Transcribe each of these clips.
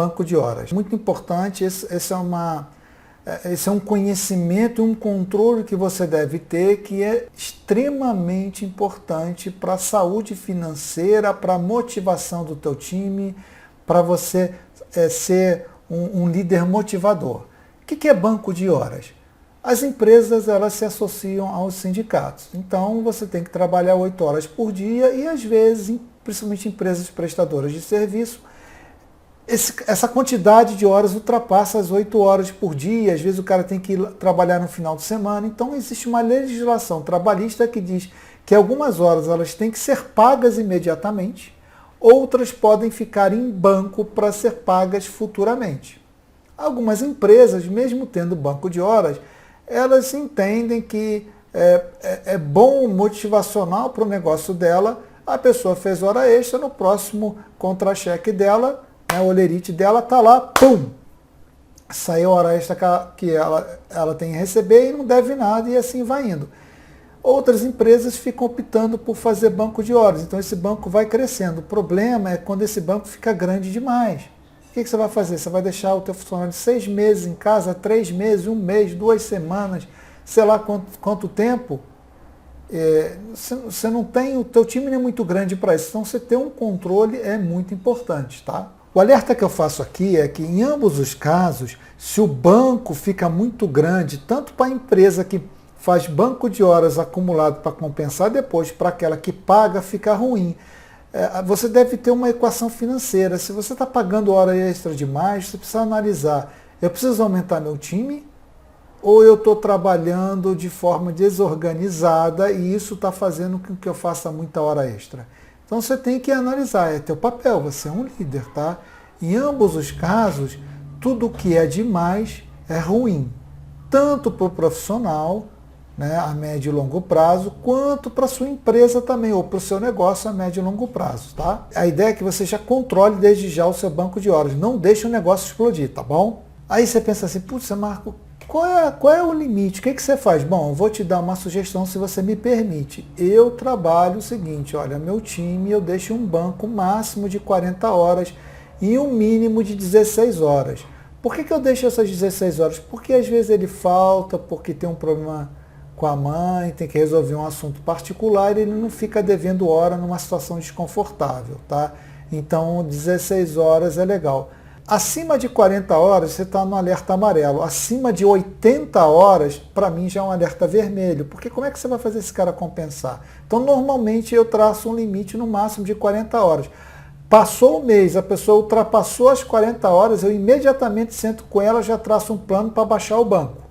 banco de horas. Muito importante, esse é um conhecimento, um controle que você deve ter, que é extremamente importante para a saúde financeira, para a motivação do teu time, para você ser um líder motivador. O que é banco de horas? As empresas, elas se associam aos sindicatos. Então, você tem que trabalhar 8 horas por dia e, às vezes, principalmente empresas prestadoras de serviço, essa quantidade de horas ultrapassa as 8 horas por dia. Às vezes, o cara tem que ir trabalhar no final de semana. Então, existe uma legislação trabalhista que diz que algumas horas elas têm que ser pagas imediatamente, outras podem ficar em banco para ser pagas futuramente. Algumas empresas, mesmo tendo banco de horas, elas entendem que é bom, motivacional para o negócio dela. A pessoa fez hora extra, no próximo contra-cheque dela, o olerite dela está lá, pum! Saiu a hora extra que ela tem que receber e não deve nada, e assim vai indo. Outras empresas ficam optando por fazer banco de horas, então esse banco vai crescendo. O problema é quando esse banco fica grande demais. O que você vai fazer? Você vai deixar o teu funcionário 6 meses em casa, 3 meses, 1 mês, 2 semanas, sei lá quanto tempo? Você não tem, o teu time não é muito grande para isso, então você ter um controle é muito importante, tá? O alerta que eu faço aqui é que em ambos os casos, se o banco fica muito grande, tanto para a empresa que faz banco de horas acumulado para compensar depois, para aquela que paga, fica ruim. Você deve ter uma equação financeira. Se você está pagando hora extra demais, você precisa analisar, eu preciso aumentar meu time ou eu estou trabalhando de forma desorganizada e isso está fazendo com que eu faça muita hora extra. Então você tem que analisar, é teu papel, você é um líder, tá? Em ambos os casos, tudo que é demais é ruim, tanto para o profissional, a médio e longo prazo, quanto para a sua empresa também, ou para o seu negócio a médio e longo prazo, tá? A ideia é que você já controle desde já o seu banco de horas, não deixe o negócio explodir, tá bom? Aí você pensa assim, putz, Marco, qual é o limite? O que você faz? Bom, eu vou te dar uma sugestão se você me permite. Eu trabalho o seguinte, olha, meu time, eu deixo um banco máximo de 40 horas e um mínimo de 16 horas. Por que eu deixo essas 16 horas? Porque às vezes ele falta, porque tem um problema com a mãe, tem que resolver um assunto particular e ele não fica devendo hora numa situação desconfortável, tá? Então 16 horas é legal. Acima de 40 horas você está no alerta amarelo. Acima de 80 horas, para mim já é um alerta vermelho. Porque como é que você vai fazer esse cara compensar? Então normalmente eu traço um limite no máximo de 40 horas. Passou o mês, a pessoa ultrapassou as 40 horas, eu imediatamente sento com ela, já traço um plano para baixar o banco.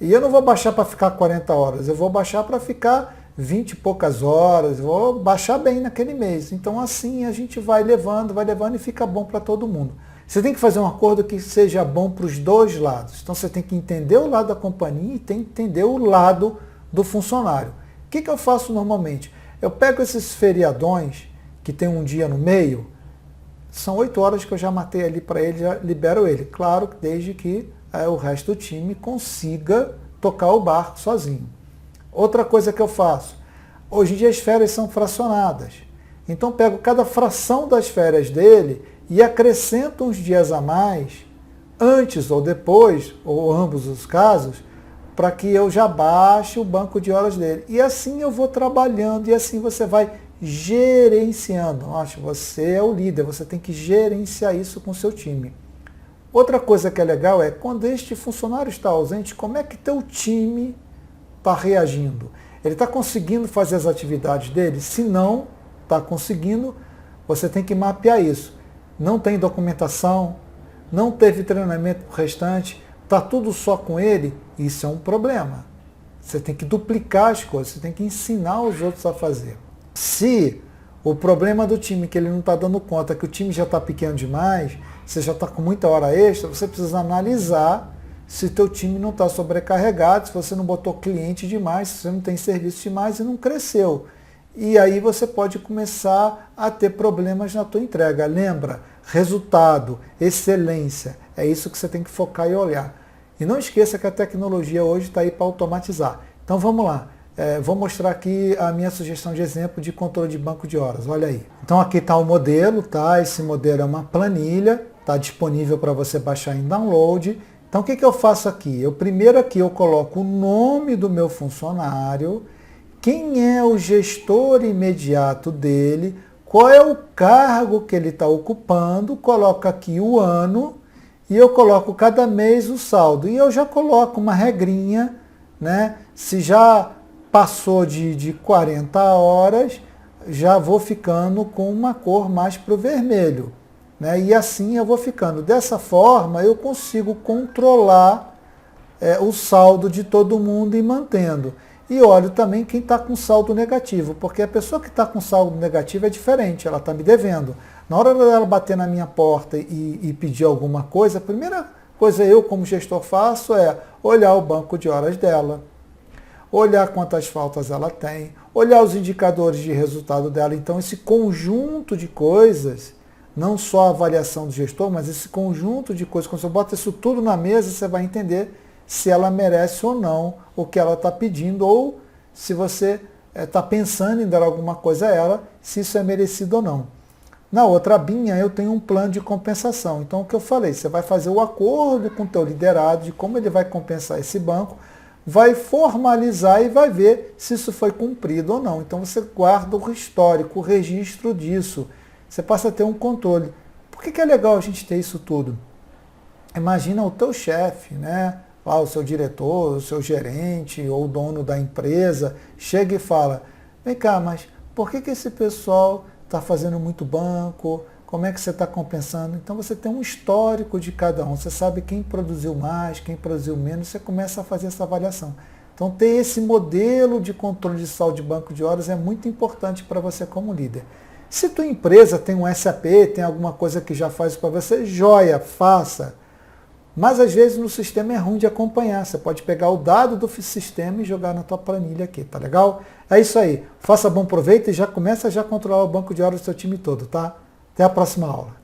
E eu não vou baixar para ficar 40 horas, eu vou baixar para ficar 20 e poucas horas, vou baixar bem naquele mês. Então assim a gente vai levando e fica bom para todo mundo. Você tem que fazer um acordo que seja bom para os dois lados. Então você tem que entender o lado da companhia e tem que entender o lado do funcionário. O que eu faço normalmente? Eu pego esses feriadões que tem um dia no meio, são 8 horas que eu já matei ali para ele, já libero ele. Claro, desde que o resto do time consiga tocar o barco sozinho. Outra coisa que eu faço, hoje em dia as férias são fracionadas. Então pego cada fração das férias dele e acrescento uns dias a mais, antes ou depois, ou ambos os casos, para que eu já baixe o banco de horas dele. E assim eu vou trabalhando e assim você vai gerenciando. Nossa, você é o líder, você tem que gerenciar isso com o seu time. Outra coisa que é legal é, quando este funcionário está ausente, como é que teu time está reagindo? Ele está conseguindo fazer as atividades dele? Se não está conseguindo, você tem que mapear isso. Não tem documentação, não teve treinamento pro restante, está tudo só com ele, isso é um problema. Você tem que duplicar as coisas, você tem que ensinar os outros a fazer. Se o problema do time que ele não está dando conta, que o time já está pequeno demais, você já está com muita hora extra, você precisa analisar se o teu time não está sobrecarregado, se você não botou cliente demais, se você não tem serviço demais e não cresceu. E aí você pode começar a ter problemas na tua entrega. Lembra, resultado, excelência, é isso que você tem que focar e olhar. E não esqueça que a tecnologia hoje está aí para automatizar. Então vamos lá, vou mostrar aqui a minha sugestão de exemplo de controle de banco de horas, olha aí. Então aqui está o modelo, tá? Esse modelo é uma planilha, está disponível para você baixar em download. Então o que eu faço aqui? Primeiro aqui eu coloco o nome do meu funcionário, quem é o gestor imediato dele, qual é o cargo que ele está ocupando, coloco aqui o ano e eu coloco cada mês o saldo. E eu já coloco uma regrinha, né? Se já passou de 40 horas, já vou ficando com uma cor mais para o vermelho. Né? E assim eu vou ficando. Dessa forma eu consigo controlar o saldo de todo mundo e mantendo. E olho também quem está com saldo negativo, porque a pessoa que está com saldo negativo é diferente, ela está me devendo. Na hora dela bater na minha porta e pedir alguma coisa, a primeira coisa eu como gestor faço é olhar o banco de horas dela, olhar quantas faltas ela tem, olhar os indicadores de resultado dela. Então esse conjunto de coisas, não só a avaliação do gestor, mas esse conjunto de coisas, quando você bota isso tudo na mesa, você vai entender se ela merece ou não o que ela está pedindo, ou se você está pensando em dar alguma coisa a ela, se isso é merecido ou não. Na outra abinha eu tenho um plano de compensação. Então o que eu falei, você vai fazer o acordo com o teu liderado de como ele vai compensar esse banco, vai formalizar e vai ver se isso foi cumprido ou não. Então você guarda o histórico, o registro disso. Você passa a ter um controle. Por que é legal a gente ter isso tudo? Imagina o teu chefe, né? O seu diretor, o seu gerente ou o dono da empresa chega e fala, vem cá, mas por que esse pessoal está fazendo muito banco? Como é que você está compensando? Então você tem um histórico de cada um, você sabe quem produziu mais, quem produziu menos, você começa a fazer essa avaliação. Então ter esse modelo de controle de saldo de banco de horas é muito importante para você como líder. Se tua empresa tem um SAP, tem alguma coisa que já faz para você, joia, faça. Mas às vezes no sistema é ruim de acompanhar. Você pode pegar o dado do sistema e jogar na tua planilha aqui, tá legal? É isso aí. Faça bom proveito e já começa a controlar o banco de horas do seu time todo, tá? Até a próxima aula.